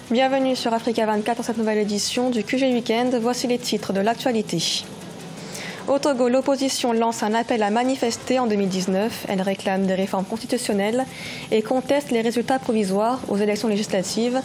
Bienvenue sur Africa 24 dans cette nouvelle édition du QG Weekend. Voici les titres de l'actualité. Au Togo, l'opposition lance un appel à manifester en 2019. Elle réclame des réformes constitutionnelles et conteste les résultats provisoires aux élections législatives,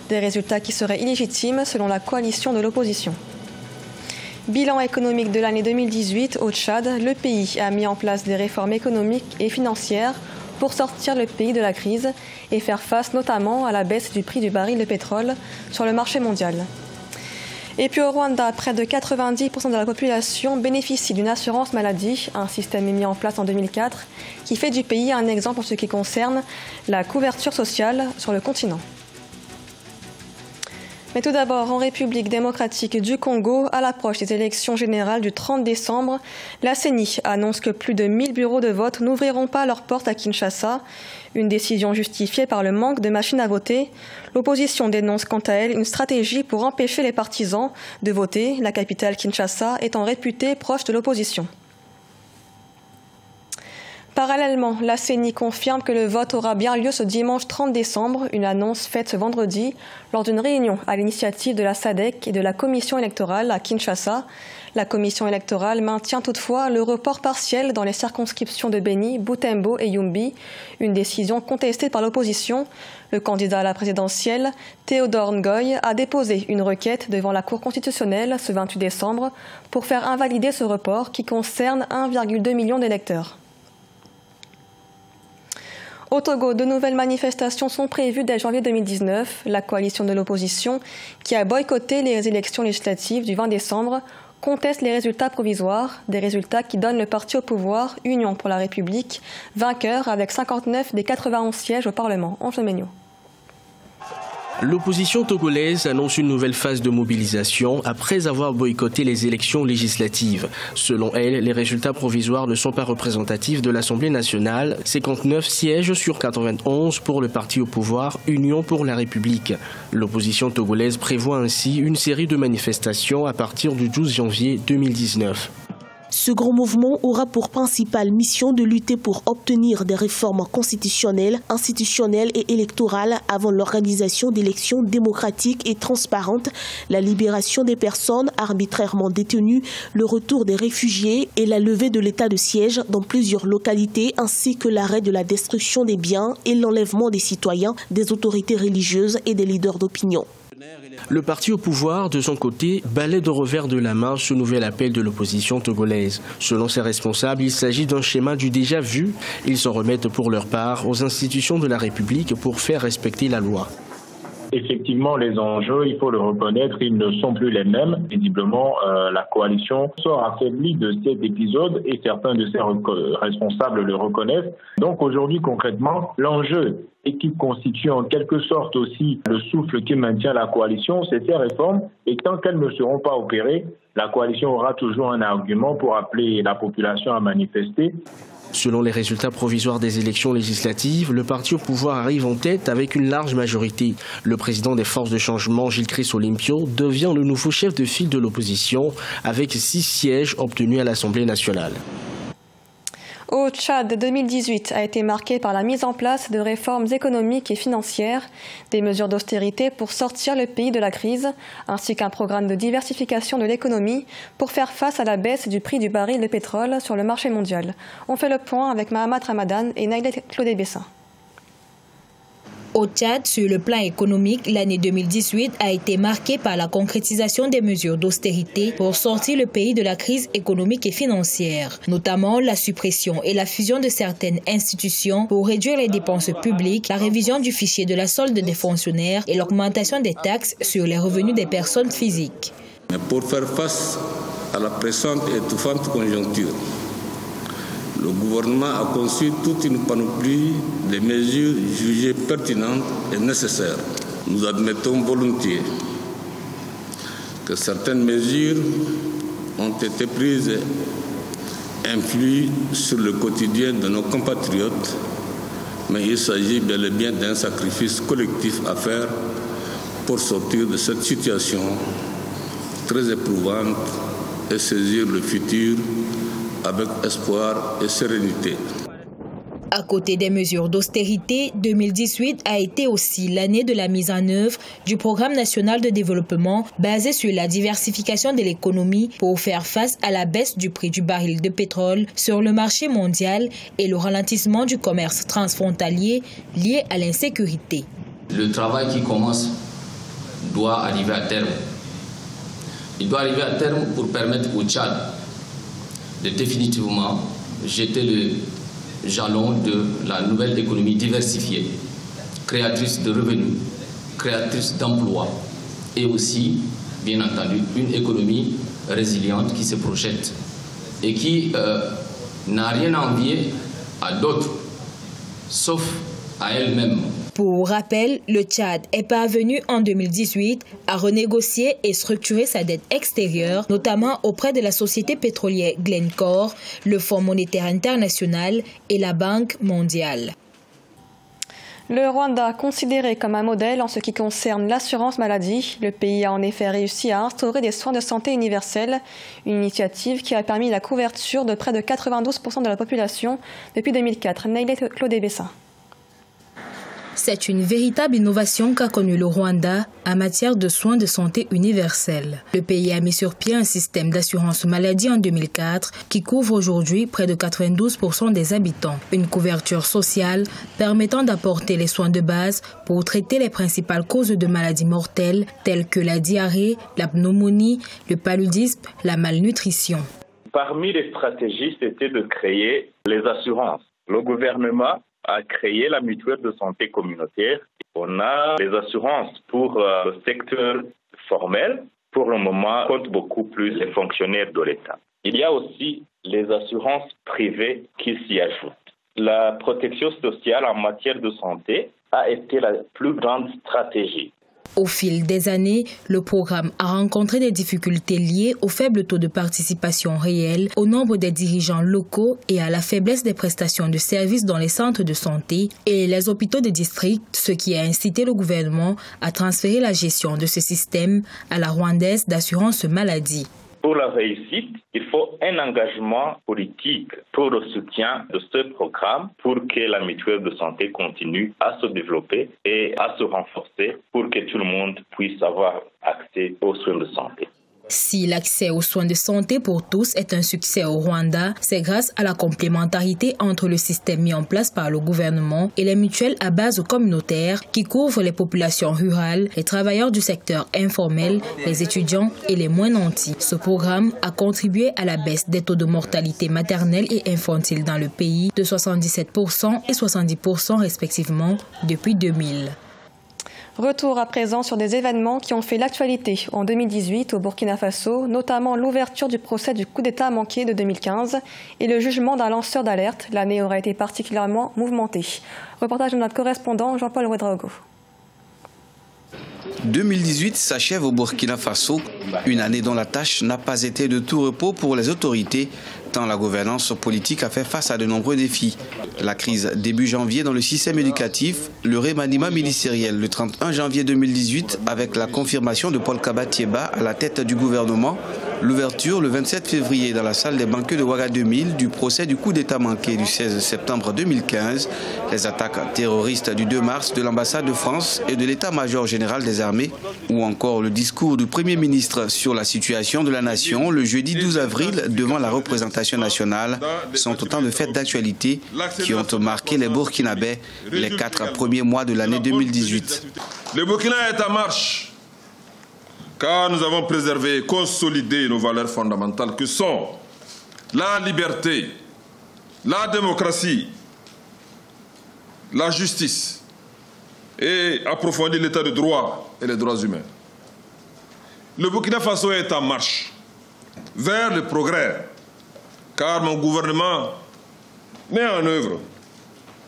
des résultats qui seraient illégitimes selon la coalition de l'opposition. Bilan économique de l'année 2018 au Tchad, le pays a mis en place des réformes économiques et financières pour sortir le pays de la crise et faire face notamment à la baisse du prix du baril de pétrole sur le marché mondial. Et puis au Rwanda, près de 90% de la population bénéficie d'une assurance maladie. Un système mis en place en 2004 qui fait du pays un exemple en ce qui concerne la couverture sociale sur le continent. Mais tout d'abord, en République démocratique du Congo, à l'approche des élections générales du 30 décembre, la CENI annonce que plus de 1000 bureaux de vote n'ouvriront pas leurs portes à Kinshasa. Une décision justifiée par le manque de machines à voter. L'opposition dénonce quant à elle une stratégie pour empêcher les partisans de voter, la capitale Kinshasa étant réputée proche de l'opposition. Parallèlement, la CENI confirme que le vote aura bien lieu ce dimanche 30 décembre, une annonce faite ce vendredi lors d'une réunion à l'initiative de la SADC et de la commission électorale à Kinshasa. La commission électorale maintient toutefois le report partiel dans les circonscriptions de Beni, Butembo et Yumbi, une décision contestée par l'opposition. Le candidat à la présidentielle, Théodore Ngoy, a déposé une requête devant la Cour constitutionnelle ce 28 décembre pour faire invalider ce report qui concerne 1,2 million d'électeurs. Au Togo, de nouvelles manifestations sont prévues dès janvier 2019. La coalition de l'opposition, qui a boycotté les élections législatives du 20 décembre, conteste les résultats provisoires, des résultats qui donnent le parti au pouvoir, Union pour la République, vainqueur avec 59 des 91 sièges au Parlement. Angelo Megno. L'opposition togolaise annonce une nouvelle phase de mobilisation après avoir boycotté les élections législatives. Selon elle, les résultats provisoires ne sont pas représentatifs de l'Assemblée nationale. 59 sièges sur 91 pour le parti au pouvoir, Union pour la République. L'opposition togolaise prévoit ainsi une série de manifestations à partir du 12 janvier 2019. Ce grand mouvement aura pour principale mission de lutter pour obtenir des réformes constitutionnelles, institutionnelles et électorales avant l'organisation d'élections démocratiques et transparentes, la libération des personnes arbitrairement détenues, le retour des réfugiés et la levée de l'état de siège dans plusieurs localités, ainsi que l'arrêt de la destruction des biens et l'enlèvement des citoyens, des autorités religieuses et des leaders d'opinion. Le parti au pouvoir, de son côté, balaie de revers de la main ce nouvel appel de l'opposition togolaise. Selon ses responsables, il s'agit d'un schéma du déjà vu. Ils s'en remettent pour leur part aux institutions de la République pour faire respecter la loi. Effectivement, les enjeux, il faut le reconnaître, ils ne sont plus les mêmes. Visiblement, la coalition sort affaiblie de cet épisode et certains de ses responsables le reconnaissent. Donc aujourd'hui, concrètement, l'enjeu et qui constitue en quelque sorte aussi le souffle qui maintient la coalition, c'est ces réformes. Et tant qu'elles ne seront pas opérées, la coalition aura toujours un argument pour appeler la population à manifester. Selon les résultats provisoires des élections législatives, le parti au pouvoir arrive en tête avec une large majorité. Le président des forces de changement, Gilles-Chris Olympio, devient le nouveau chef de file de l'opposition avec 6 sièges obtenus à l'Assemblée nationale. Au Tchad, 2018 a été marqué par la mise en place de réformes économiques et financières, des mesures d'austérité pour sortir le pays de la crise, ainsi qu'un programme de diversification de l'économie pour faire face à la baisse du prix du baril de pétrole sur le marché mondial. On fait le point avec Mahamat Ramadan et Naïla Claudé-Bessin. Au Tchad, sur le plan économique, l'année 2018 a été marquée par la concrétisation des mesures d'austérité pour sortir le pays de la crise économique et financière, notamment la suppression et la fusion de certaines institutions pour réduire les dépenses publiques, la révision du fichier de la solde des fonctionnaires et l'augmentation des taxes sur les revenus des personnes physiques. Mais pour faire face à la pressante et étouffante conjoncture, le gouvernement a conçu toute une panoplie de mesures jugées pertinentes et nécessaires. Nous admettons volontiers que certaines mesures ont été prises et influent sur le quotidien de nos compatriotes, mais il s'agit bel et bien d'un sacrifice collectif à faire pour sortir de cette situation très éprouvante et saisir le futur avec espoir et sérénité. À côté des mesures d'austérité, 2018 a été aussi l'année de la mise en œuvre du programme national de développement basé sur la diversification de l'économie pour faire face à la baisse du prix du baril de pétrole sur le marché mondial et le ralentissement du commerce transfrontalier lié à l'insécurité. Le travail qui commence doit arriver à terme. Il doit arriver à terme pour permettre au Tchad de définitivement jeter le jalon de la nouvelle économie diversifiée, créatrice de revenus, créatrice d'emplois et aussi, bien entendu, une économie résiliente qui se projette et qui n'a rien à envier à d'autres, sauf à elle-même. Pour rappel, le Tchad est parvenu en 2018 à renégocier et structurer sa dette extérieure, notamment auprès de la société pétrolière Glencore, le Fonds monétaire international et la Banque mondiale. Le Rwanda, considéré comme un modèle en ce qui concerne l'assurance maladie, le pays a en effet réussi à instaurer des soins de santé universels, une initiative qui a permis la couverture de près de 92% de la population depuis 2004. Neilé Claude Bessin. C'est une véritable innovation qu'a connue le Rwanda en matière de soins de santé universels. Le pays a mis sur pied un système d'assurance maladie en 2004 qui couvre aujourd'hui près de 92% des habitants. Une couverture sociale permettant d'apporter les soins de base pour traiter les principales causes de maladies mortelles telles que la diarrhée, la pneumonie, le paludisme, la malnutrition. Parmi les stratégies, c'était de créer les assurances. Le gouvernement a créé la mutuelle de santé communautaire. On a les assurances pour le secteur formel. Pour le moment, compte beaucoup plus les fonctionnaires de l'État. Il y a aussi les assurances privées qui s'y ajoutent. La protection sociale en matière de santé a été la plus grande stratégie. Au fil des années, le programme a rencontré des difficultés liées au faible taux de participation réelle, au nombre des dirigeants locaux et à la faiblesse des prestations de services dans les centres de santé et les hôpitaux de district, ce qui a incité le gouvernement à transférer la gestion de ce système à la Rwandaise d'assurance maladie. Pour la réussite, il faut un engagement politique pour le soutien de ce programme pour que la mutuelle de santé continue à se développer et à se renforcer pour que tout le monde puisse avoir accès aux soins de santé. Si l'accès aux soins de santé pour tous est un succès au Rwanda, c'est grâce à la complémentarité entre le système mis en place par le gouvernement et les mutuelles à base communautaire qui couvrent les populations rurales, les travailleurs du secteur informel, les étudiants et les moins nantis. Ce programme a contribué à la baisse des taux de mortalité maternelle et infantile dans le pays de 77% et 70% respectivement depuis 2000. Retour à présent sur des événements qui ont fait l'actualité en 2018 au Burkina Faso, notamment l'ouverture du procès du coup d'État manqué de 2015 et le jugement d'un lanceur d'alerte. L'année aura été particulièrement mouvementée. Reportage de notre correspondant Jean-Paul Ouedraogo. 2018 s'achève au Burkina Faso, une année dont la tâche n'a pas été de tout repos pour les autorités, tant la gouvernance politique a fait face à de nombreux défis. La crise début janvier dans le système éducatif, le remaniement ministériel le 31 janvier 2018 avec la confirmation de Paul Kabatieba à la tête du gouvernement, l'ouverture le 27 février dans la salle des banquets de Ouaga 2000 du procès du coup d'État manqué du 16 septembre 2015, les attaques terroristes du 2 mars de l'ambassade de France et de l'état-major général des armées, ou encore le discours du Premier ministre sur la situation de la nation le jeudi 12 avril devant la représentation nationale sont autant de faits d'actualité qui ont marqué les Burkinabés les 4 premiers mois de l'année 2018. Le Burkina est en marche car nous avons préservé et consolidé nos valeurs fondamentales que sont la liberté, la démocratie, la justice et approfondi l'état de droit et les droits humains. Le Burkina Faso est en marche vers le progrès car mon gouvernement met en œuvre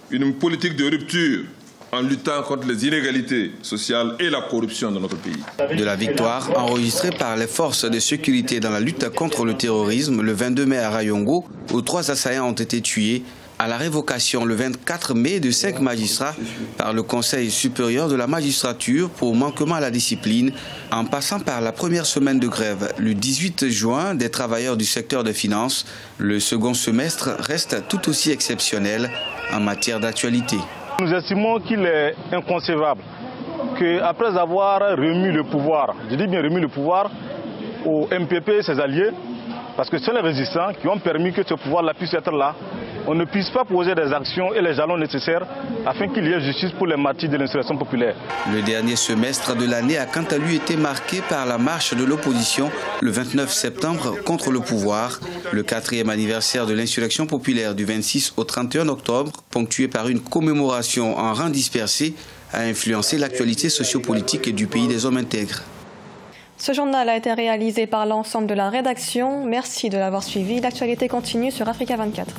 une politique de rupture en luttant contre les inégalités sociales et la corruption dans notre pays. De la victoire enregistrée par les forces de sécurité dans la lutte contre le terrorisme le 22 mai à Rayongo, où 3 assaillants ont été tués, à la révocation le 24 mai de 5 magistrats par le Conseil supérieur de la magistrature pour manquement à la discipline, en passant par la première semaine de grève le 18 juin des travailleurs du secteur des finances, le second semestre reste tout aussi exceptionnel en matière d'actualité. Nous estimons qu'il est inconcevable qu'après avoir remis le pouvoir, je dis bien remis le pouvoir, au MPP et ses alliés, parce que ce sont les résistants qui ont permis que ce pouvoir-là puisse être là, on ne puisse pas poser des actions et les jalons nécessaires afin qu'il y ait justice pour les martyrs de l'insurrection populaire. Le dernier semestre de l'année a quant à lui été marqué par la marche de l'opposition le 29 septembre contre le pouvoir, le 4e anniversaire de l'insurrection populaire du 26 au 31 octobre, ponctué par une commémoration en rang dispersé, a influencé l'actualité sociopolitique du pays des hommes intègres. Ce journal a été réalisé par l'ensemble de la rédaction. Merci de l'avoir suivi. L'actualité continue sur Africa 24.